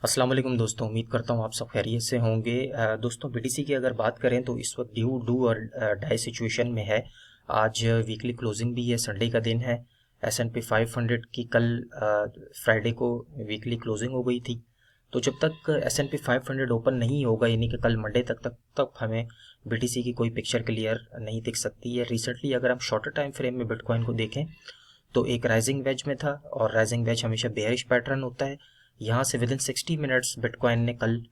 अस्सलाम वालेकुम दोस्तों, उम्मीद करता हूँ आप सब खैरियत से होंगे। दोस्तों, बीटीसी की अगर बात करें तो इस वक्त ड्यू डू और डाई सिचुएशन में है। आज वीकली क्लोजिंग भी है, संडे का दिन है। S&P 500 की कल फ्राइडे को वीकली क्लोजिंग हो गई थी। तो जब तक S&P 500 ओपन नहीं होगा, यानी कि कल मंडे तक हमें बीटीसी की कोई पिक्चर क्लियर नहीं दिख सकती है। रिसेंटली अगर हम शॉर्टर टाइम फ्रेम में बिटकॉइन को देखें तो एक राइजिंग वेज में था, और राइजिंग वेज हमेशा बेयरिश पैटर्न होता है। यहाँ से विद इन 60 मिनट्स बिटकॉइन ने कल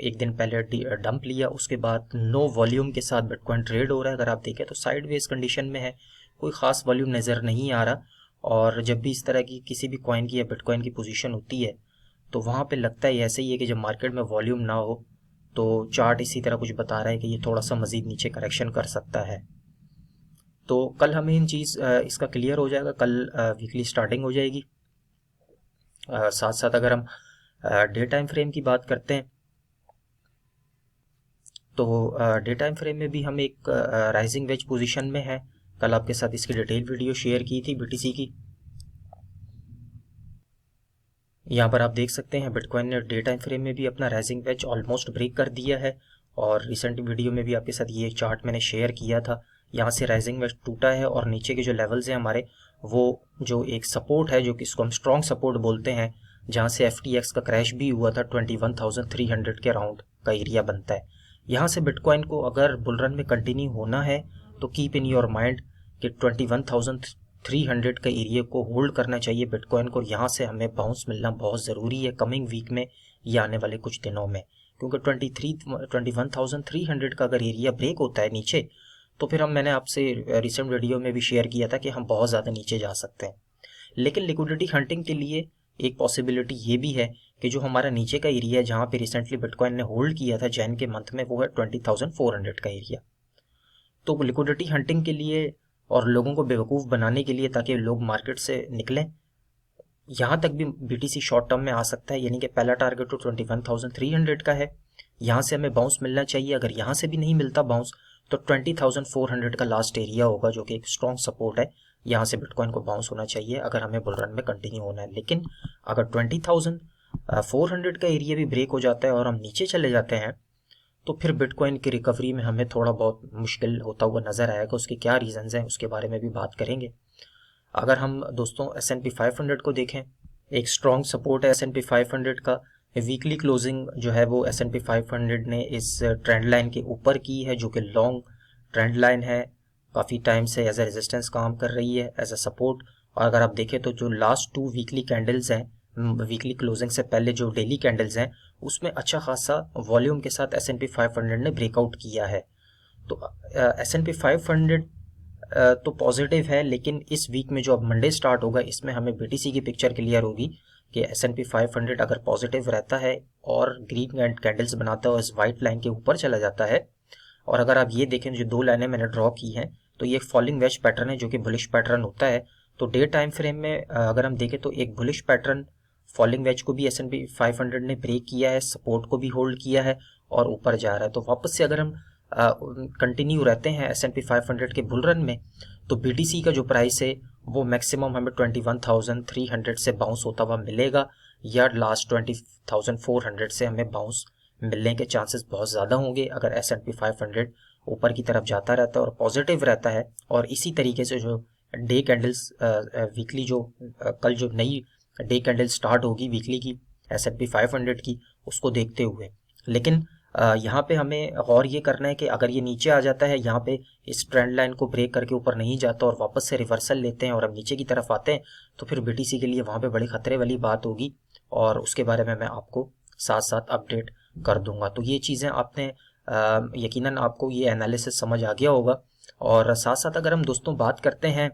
एक दिन पहले डंप लिया, उसके बाद नो वॉल्यूम के साथ बिटकॉइन ट्रेड हो रहा है। अगर आप देखें तो साइडवेज कंडीशन में है, कोई खास वॉल्यूम नज़र नहीं आ रहा। और जब भी इस तरह की किसी भी कॉइन की या बिटकॉइन की पोजीशन होती है तो वहाँ पे लगता है ऐसे ही है कि जब मार्केट में वॉल्यूम ना हो तो चार्ट इसी तरह कुछ बता रहा है कि ये थोड़ा सा मज़ीद नीचे करेक्शन कर सकता है। तो कल हमें इसका क्लियर हो जाएगा। कल वीकली स्टार्टिंग हो जाएगी। साथ साथ अगर हम डे टाइम फ्रेम की बात करते हैं तो डे टाइम फ्रेम में भी हम एक राइजिंग वेज पोजीशन में है। कल आपके साथ इसकी डिटेल वीडियो शेयर की थी बीटीसी की। यहाँ पर आप देख सकते हैं बिटकॉइन ने डे टाइम फ्रेम में भी अपना राइजिंग वेज ऑलमोस्ट ब्रेक कर दिया है। और रिसेंट वीडियो में भी आपके साथ ये चार्ट मैंने शेयर किया था। यहाँ से राइजिंग वेज टूटा है और नीचे के जो लेवल्स हैं हमारे, वो जो एक सपोर्ट है, जो कि इसको हम स्ट्रॉन्ग सपोर्ट बोलते हैं, जहाँ से FTX का क्रैश भी हुआ था, 21,300 के अराउंड का एरिया बनता है। यहाँ से बिटकॉइन को अगर बुल रन में कंटिन्यू होना है तो कीप इन योर माइंड कि 21,300 का एरिया को होल्ड करना चाहिए बिटकॉइन को। यहाँ से हमें बाउंस मिलना बहुत ज़रूरी है कमिंग वीक में या आने वाले कुछ दिनों में, क्योंकि 21,300 का अगर एरिया ब्रेक होता है नीचे तो फिर मैंने आपसे रिसेंट वीडियो में भी शेयर किया था कि हम बहुत ज़्यादा नीचे जा सकते हैं। लेकिन लिक्विडिटी हंटिंग के लिए एक पॉसिबिलिटी ये भी है कि जो हमारा नीचे का एरिया है जहाँ पे रिसेंटली बिटकॉइन ने होल्ड किया था जैन के मंथ में, वो है 20,400 का एरिया। तो लिक्विडिटी हंटिंग के लिए और लोगों को बेवकूफ़ बनाने के लिए, ताकि लोग मार्केट से निकलें, यहाँ तक भी बीटीसी शॉर्ट टर्म में आ सकता है। यानी कि पहला टारगेट तो 21,300 का है, यहाँ से हमें बाउंस मिलना चाहिए। अगर यहाँ से भी नहीं मिलता बाउंस तो 20,400 का लास्ट एरिया होगा, जो कि एक स्ट्रॉन्ग सपोर्ट है। यहाँ से बिटकॉइन को बाउंस होना चाहिए अगर हमें बुल रन में कंटिन्यू होना है। लेकिन अगर 20,400 का एरिया भी ब्रेक हो जाता है और हम नीचे चले जाते हैं तो फिर बिटकॉइन की रिकवरी में हमें थोड़ा बहुत मुश्किल होता हुआ नज़र आएगा। उसके क्या रीज़न्स हैं उसके बारे में भी बात करेंगे। अगर हम दोस्तों S&P 500 को देखें, एक स्ट्रॉन्ग सपोर्ट है S&P 500 का। वीकली क्लोजिंग जो है वो S&P 500 ने इस ट्रेंड लाइन के ऊपर की है, जो कि लॉन्ग ट्रेंड लाइन है, काफ़ी टाइम से एज अ रेजिस्टेंस काम कर रही है, एज अ सपोर्ट। और अगर आप देखें तो जो लास्ट 2 वीकली कैंडल्स हैं, वीकली क्लोजिंग से पहले जो डेली कैंडल्स हैं, उसमें अच्छा खासा वॉल्यूम के साथ S&P 500 ने ब्रेकआउट किया है। तो S&P 500 तो पॉजिटिव है, लेकिन इस वीक में जो अब मंडे स्टार्ट होगा इसमें हमें बीटीसी की पिक्चर क्लियर होगी कि S&P 500 अगर पॉजिटिव रहता है और ग्रीन कैंडल्स बनाता है, इस वाइट लाइन के ऊपर चला जाता है। और अगर आप ये देखें, जो 2 लाइनें मैंने ड्रॉ की हैं, तो ये एक फॉलिंग वेज पैटर्न है, जो कि बुलिश पैटर्न होता है। तो डे टाइम फ्रेम में अगर हम देखें तो एक बुलिश पैटर्न फॉलिंग वेज को भी S&P 500 ने ब्रेक किया है, सपोर्ट को भी होल्ड किया है और ऊपर जा रहा है। तो वापस से अगर हम कंटिन्यू रहते हैं S&P 500 के बुल रन में, तो BTC का जो प्राइस है वो मैक्सिमम हमें 21,300 से बाउंस होता हुआ मिलेगा, या लास्ट 20,400 से हमें बाउंस मिलने के चांसेस बहुत ज़्यादा होंगे अगर S&P 500 ऊपर की तरफ जाता रहता है और पॉजिटिव रहता है। और इसी तरीके से जो डे कैंडल्स वीकली जो कल जो नई डे कैंडल स्टार्ट होगी वीकली की S&P 500 की, उसको देखते हुए। लेकिन यहाँ पे हमें गौर ये करना है कि अगर ये नीचे आ जाता है, यहाँ पे इस ट्रेंड लाइन को ब्रेक करके ऊपर नहीं जाता और वापस से रिवर्सल लेते हैं और अब नीचे की तरफ आते हैं, तो फिर BTC के लिए वहाँ पे बड़े खतरे वाली बात होगी, और उसके बारे में मैं आपको साथ साथ अपडेट कर दूंगा। तो ये चीज़ें आपने यकीनन आपको ये एनालिसिस समझ आ गया होगा। और साथ साथ अगर हम दोस्तों बात करते हैं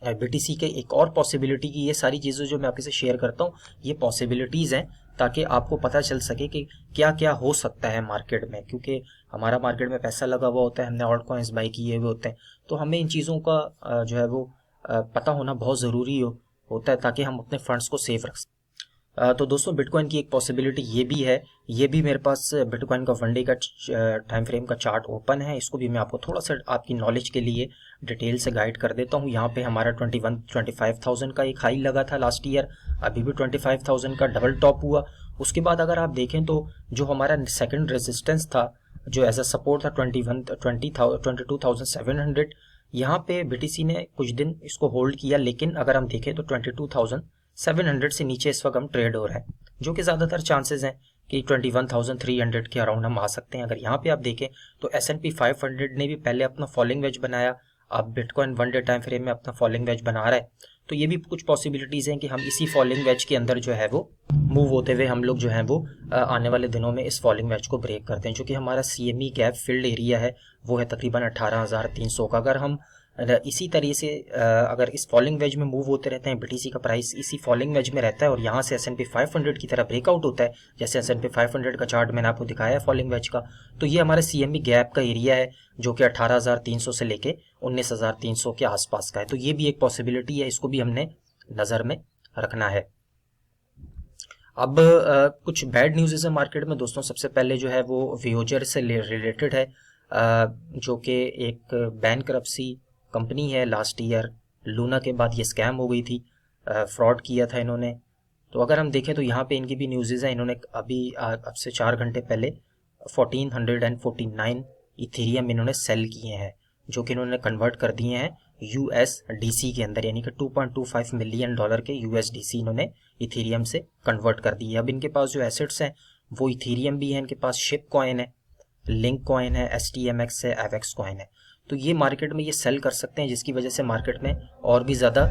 BTC के एक और पॉसिबिलिटी की, ये सारी चीज़ें जो मैं आपके से शेयर करता हूँ ये पॉसिबिलिटीज़ हैं ताकि आपको पता चल सके कि क्या क्या हो सकता है मार्केट में, क्योंकि हमारा मार्केट में पैसा लगा हुआ होता है, हमने ऑल्ट कॉइन्स बाई किए हुए होते हैं, तो हमें इन चीज़ों का जो है वो पता होना बहुत ज़रूरी होता है ताकि हम अपने फंड्स को सेफ रख सकें। तो दोस्तों बिटकॉइन की एक पॉसिबिलिटी ये भी है, ये भी मेरे पास बिटकॉइन का 1 डे का टाइम फ्रेम का चार्ट ओपन है, इसको भी मैं आपको थोड़ा सा आपकी नॉलेज के लिए डिटेल से गाइड कर देता हूँ। यहाँ पे हमारा 25,000 का एक हाई लगा था लास्ट ईयर, अभी भी 25,000 का डबल टॉप हुआ। उसके बाद अगर आप देखें तो जो हमारा सेकंड रेजिस्टेंस था, जो एज अ सपोर्ट था 22,700, यहाँ पे बीटीसी ने कुछ दिन इसको होल्ड किया, लेकिन अगर हम देखें तो 22,700 से नीचे इस वक्त हम ट्रेड हो रहे हैं, जो कि ज़्यादातर चांसेस हैं कि 21,300 के अराउंड हम आ सकते हैं। अगर यहाँ पे आप देखें तो S&P 500 ने भी पहले अपना फॉलिंग वेज बनाया, अब बिटकॉइन 1 डे टाइम फ्रेम में अपना फॉलिंग वेज बना रहा है। तो ये भी कुछ पॉसिबिलिटीज़ हैं कि हम इसी फॉलिंग वेज के अंदर जो है वो मूव होते हुए हम लोग जो है वो आने वाले दिनों में इस फॉलिंग वेज को ब्रेक करते हैं। जो कि हमारा CME गैप फिल्ड एरिया है वो है तकरीबन 18,300 का। अगर हम इसी तरीके से अगर इस फॉलिंग वेज में मूव होते रहते हैं, BTC का प्राइस इसी फॉलिंग वेज में रहता है और यहाँ से S&P 500 की तरह ब्रेकआउट होता है, जैसे S&P 500 का चार्ट मैंने आपको दिखाया है फॉलिंग वेज का, तो ये हमारे CME गैप का एरिया है जो कि 18,300 से लेके 19,300 के आसपास का है। तो ये भी एक पॉसिबिलिटी है, इसको भी हमने नज़र में रखना है। अब कुछ बैड न्यूज़ है मार्केट में दोस्तों। सबसे पहले जो है वो वियोजर से रिलेटेड है, जो कि एक बैंकरप्सी कंपनी है। लास्ट ईयर लूना के बाद ये स्कैम हो गई थी, फ्रॉड किया था इन्होंने। तो अगर हम देखें तो यहाँ पे इनकी भी न्यूज़ है, इन्होंने अभी अब से 4 घंटे पहले 1449 इथेरियम इन्होंने सेल किए हैं, जो कि इन्होंने कन्वर्ट कर दिए हैं USDC के अंदर, यानी कि $2.25 मिलियन के USDC इन्होंने इथेरियम से कन्वर्ट कर दिए। अब इनके पास जो एसेट्स हैं वो इथेरियम भी है, इनके पास शिप कॉइन है, लिंक कॉइन है, STMX है, एवेक्स कॉइन है। तो ये मार्केट में ये सेल कर सकते हैं, जिसकी वजह से मार्केट में और भी ज़्यादा।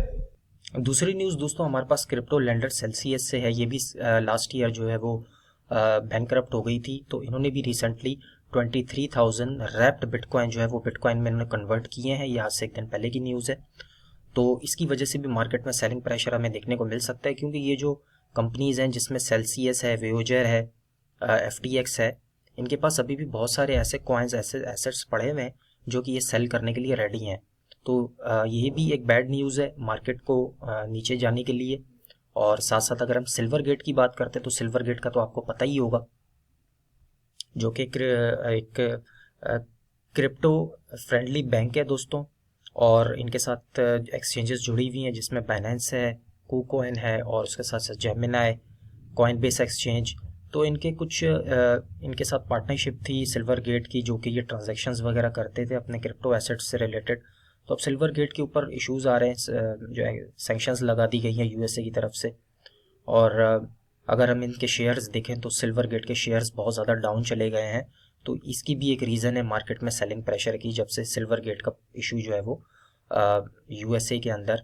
दूसरी न्यूज़ दोस्तों हमारे पास क्रिप्टो लेंडर सेल्सियस से है। ये भी लास्ट ईयर जो है वो बैंकरप्ट हो गई थी, तो इन्होंने भी रिसेंटली 23,000 रैप्ड बिटकॉइन जो है वो बिटकॉइन में इन्होंने कन्वर्ट किए हैं। ये आज से एक दिन पहले की न्यूज़ है। तो इसकी वजह से भी मार्केट में सेलिंग प्रेशर हमें देखने को मिल सकता है, क्योंकि ये जो कंपनीज हैं जिसमें सेल्सियस है, वेयोजर है, FTX है, इनके पास अभी भी बहुत सारे ऐसे कॉइन्स, ऐसे एसेट्स पड़े हुए हैं जो कि ये सेल करने के लिए रेडी हैं। तो ये भी एक बैड न्यूज़ है मार्केट को नीचे जाने के लिए। और साथ साथ अगर हम सिल्वर गेट की बात करते हैं तो सिल्वर गेट का तो आपको पता ही होगा, जो कि एक क्रिप्टो फ्रेंडली बैंक है दोस्तों, और इनके साथ एक्सचेंजेस जुड़ी हुई हैं जिसमें बाइनेंस है, KuCoin है, और उसके साथ साथ जेमिनाई, कॉइनबेस एक्सचेंज। तो इनके कुछ इनके साथ पार्टनरशिप थी सिल्वर गेट की, जो कि ये ट्रांजैक्शंस वगैरह करते थे अपने क्रिप्टो एसेट्स से रिलेटेड। तो अब सिल्वर गेट के ऊपर इश्यूज आ रहे हैं, जो है सैंक्शंस लगा दी गई हैं USA की तरफ से। और अगर हम इनके शेयर्स देखें तो सिल्वर गेट के शेयर्स बहुत ज़्यादा डाउन चले गए हैं। तो इसकी भी एक रीज़न है मार्केट में सेलिंग प्रेशर की, जब से सिल्वर गेट का इशू जो है वो USA के अंदर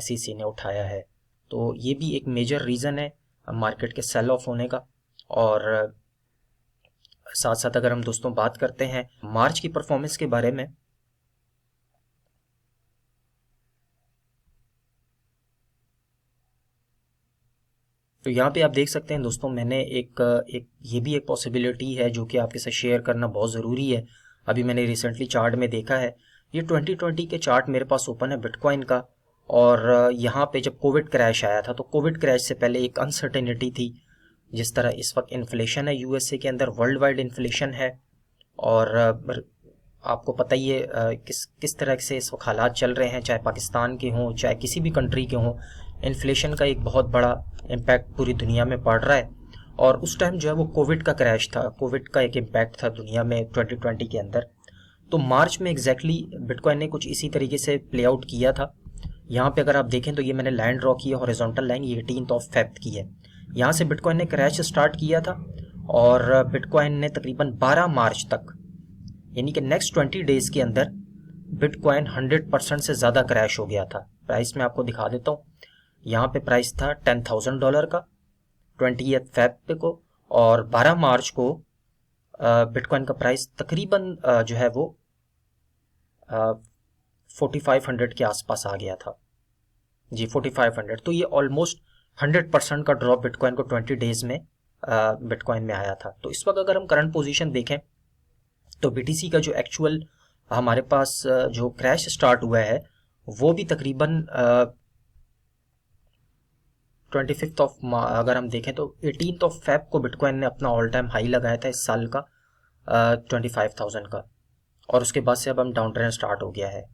SEC ने उठाया है। तो ये भी एक मेजर रीज़न है मार्केट के सेल ऑफ होने का। और साथ साथ अगर हम दोस्तों बात करते हैं मार्च की परफॉर्मेंस के बारे में, तो यहाँ पे आप देख सकते हैं दोस्तों, मैंने एक ये भी एक पॉसिबिलिटी है जो कि आपके साथ शेयर करना बहुत ज़रूरी है। अभी मैंने रिसेंटली चार्ट में देखा है, ये 2020 के चार्ट मेरे पास ओपन है बिटकॉइन का। और यहाँ पे जब कोविड क्रैश आया था, तो कोविड क्रैश से पहले एक अनसर्टेनिटी थी। जिस तरह इस वक्त इन्फ्लेशन है USA के अंदर, वर्ल्ड वाइड इन्फ्लेशन है, और आपको पता ही है किस तरह से इस वक्त हालात चल रहे हैं, चाहे पाकिस्तान के हों चाहे किसी भी कंट्री के हों। इन्फ्लेशन का एक बहुत बड़ा इम्पैक्ट पूरी दुनिया में पड़ रहा है। और उस टाइम जो है वो कोविड का क्रैश था, कोविड का एक इम्पैक्ट था दुनिया में 2020 के अंदर। तो मार्च में एग्जैक्टली बिटकॉइन ने कुछ इसी तरीके से प्ले आउट किया था। यहाँ पे अगर आप देखें तो ये मैंने लाइन ड्रॉ की है, हॉरिजॉन्टल लाइन, ये 18 फेब की है। यहाँ से बिटकॉइन ने क्रैश स्टार्ट किया था, और बिटकॉइन ने तकरीबन 12 मार्च तक, यानी कि नेक्स्ट 20 डेज के अंदर बिटकॉइन 100% से ज़्यादा क्रैश हो गया था। प्राइस मैं आपको दिखा देता हूँ। यहाँ पे प्राइस था $10,000 का 20 फेब को, और 12 मार्च को बिटकॉइन का प्राइस तकरीबन जो है वो 4500 के आसपास आ गया था जी, 4500। तो ये ऑलमोस्ट 100% का ड्रॉप बिटकॉइन को 20 डेज में बिटकॉइन में आया था। तो इस वक्त अगर हम करंट पोजीशन देखें तो BTC का जो एक्चुअल हमारे पास जो क्रैश स्टार्ट हुआ है वो भी तकरीबन 25 ऑफ अगर हम देखें तो 18 ऑफ फेब को बिटकॉइन ने अपना ऑल टाइम हाई लगाया था इस साल का 25,000 का, और उसके बाद से अब हम डाउन ट्रेंड स्टार्ट हो गया है।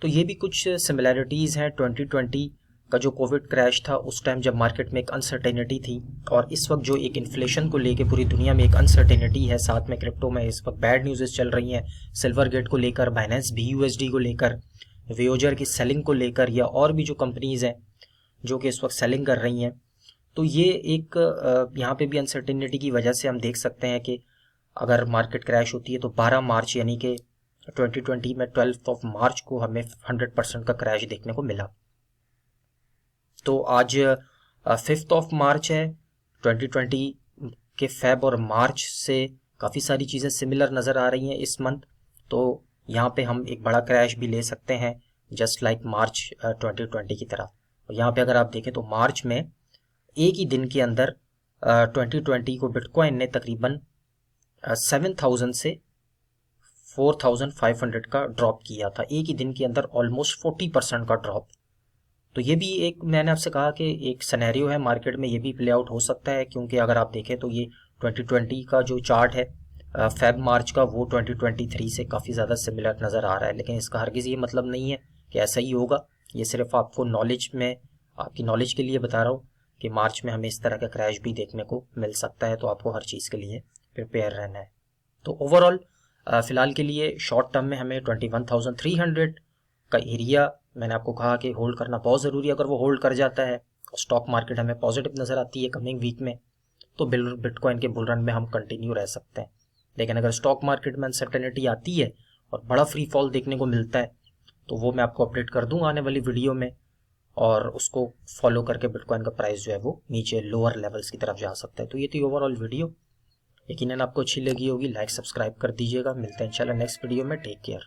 तो ये भी कुछ सिमिलैरिटीज़ हैं 2020 का जो कोविड क्रैश था, उस टाइम जब मार्केट में एक अनसर्टेनिटी थी, और इस वक्त जो एक इन्फ्लेशन को लेके पूरी दुनिया में एक अनसर्टेनिटी है, साथ में क्रिप्टो में इस वक्त बैड न्यूज़ चल रही हैं, सिल्वर गेट को लेकर, बाइनेंस BUSD को लेकर, वेयोजर की सेलिंग को लेकर, या और भी जो कंपनीज़ हैं जो कि इस वक्त सेलिंग कर रही हैं। तो ये एक यहाँ पे भी अनसर्टेनिटी की वजह से हम देख सकते हैं कि अगर मार्केट क्रैश होती है तो 12 मार्च यानी कि 2020 में 12 ऑफ मार्च को हमें 100% का क्रैश देखने को मिला। तो आज 5 ऑफ मार्च है 2020 के फेब और मार्च से काफ़ी सारी चीज़ें सिमिलर नज़र आ रही हैं इस मंथ। तो यहाँ पे हम एक बड़ा क्रैश भी ले सकते हैं जस्ट लाइक मार्च 2020 की तरह। यहाँ पे अगर आप देखें तो मार्च में एक ही दिन के अंदर 2020 को बिटकॉइन ने तकरीबन 7,000 से 4,500 का ड्रॉप किया था, एक ही दिन के अंदर ऑलमोस्ट 40% का ड्रॉप। तो ये भी एक, मैंने आपसे कहा कि एक सिनेरियो है मार्केट में, ये भी प्ले आउट हो सकता है, क्योंकि अगर आप देखें तो ये 2020 का जो चार्ट है फेब मार्च का, वो 2023 से काफ़ी ज़्यादा सिमिलर नज़र आ रहा है। लेकिन इसका हरगिज़ ये मतलब नहीं है कि ऐसा ही होगा, ये सिर्फ आपको नॉलेज में, आपकी नॉलेज के लिए बता रहा हूँ कि मार्च में हमें इस तरह का क्रैश भी देखने को मिल सकता है, तो आपको हर चीज़ के लिए प्रिपेयर रहना है। तो ओवरऑल फ़िलहाल के लिए शॉर्ट टर्म में हमें 21,300 का एरिया, मैंने आपको कहा कि होल्ड करना बहुत ज़रूरी है। अगर वो होल्ड कर जाता है और स्टॉक मार्केट हमें पॉजिटिव नज़र आती है कमिंग वीक में, तो बिटकॉइन के बुल रन में हम कंटिन्यू रह सकते हैं। लेकिन अगर स्टॉक मार्केट में अनसर्टेनिटी आती है और बड़ा फ्री फॉल देखने को मिलता है, तो वो मैं आपको अपडेट कर दूंगा आने वाली वीडियो में, और उसको फॉलो करके बिटकॉइन का प्राइस जो है वो नीचे लोअर लेवल्स की तरफ जा सकता है। तो ये थी ओवरऑल वीडियो, यकीनन आपको अच्छी लगी होगी। लाइक सब्सक्राइब कर दीजिएगा। मिलते हैं इंशाल्लाह नेक्स्ट वीडियो में। Take care.